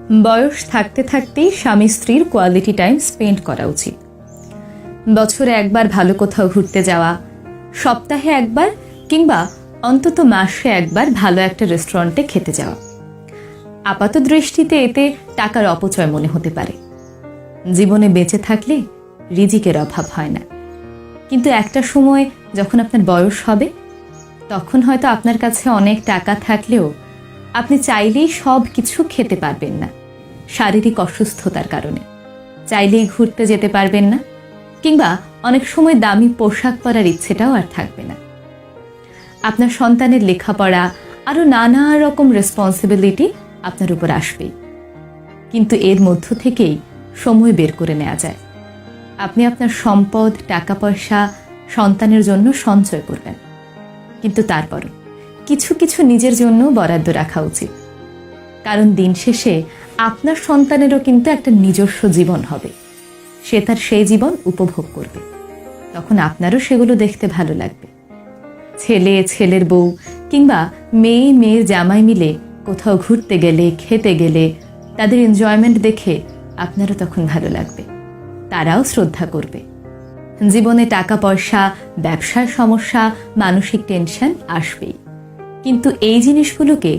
বয়স থাকতে থাকতেই স্বামী স্ত্রীর কোয়ালিটি টাইম স্পেন্ড করা উচিত। বছরে একবার ভালো কোথাও ঘুরতে যাওয়া, সপ্তাহে একবার কিংবা অন্তত মাসে একবার ভালো একটা রেস্টুরেন্টে খেতে যাওয়া। আপাত দৃষ্টিতে এতে টাকার অপচয় মনে হতে পারে। জীবনে বেঁচে থাকলে রিজিকের অভাব হয় না, কিন্তু একটা সময় যখন আপনার বয়স হবে তখন হয়তো আপনার কাছে অনেক টাকা থাকলেও আপনি চাইলেই সব কিছু খেতে পারবেন না, শারীরিক অসুস্থতার কারণে। চাইলেই ঘুরতে যেতে পারবেন না, কিংবা অনেক সময় দামি পোশাক পরার ইচ্ছেটাও আর থাকবে না। আপনার সন্তানের লেখাপড়া, আরও নানা রকম রেসপন্সিবিলিটি আপনার উপর আসবেই। কিন্তু এর মধ্য থেকেই সময় বের করে নেওয়া যায়। আপনি আপনার সম্পদ, টাকা পয়সা সন্তানের জন্য সঞ্চয় করবেন, কিন্তু তারপরও কিছু কিছু নিজের জন্য বরাদ্দ রাখা উচিত। কারণ দিন শেষে আপনার সন্তানেরও কিন্তু একটা নিজস্ব জীবন হবে। সে তার সেই জীবন উপভোগ করবে, তখন আপনারও সেগুলো দেখতে ভালো লাগবে। ছেলে, ছেলের বউ কিংবা মেয়ে, মেয়ের জামাই মিলে কোথাও ঘুরতে গেলে, খেতে গেলে তাদের এনজয়মেন্ট দেখে আপনারও তখন ভালো লাগবে, তারাও শ্রদ্ধা করবে। জীবনে টাকা পয়সা, ব্যবসার সমস্যা, মানসিক টেনশন আসবেই, কিন্তু এই জিনিসগুলোকে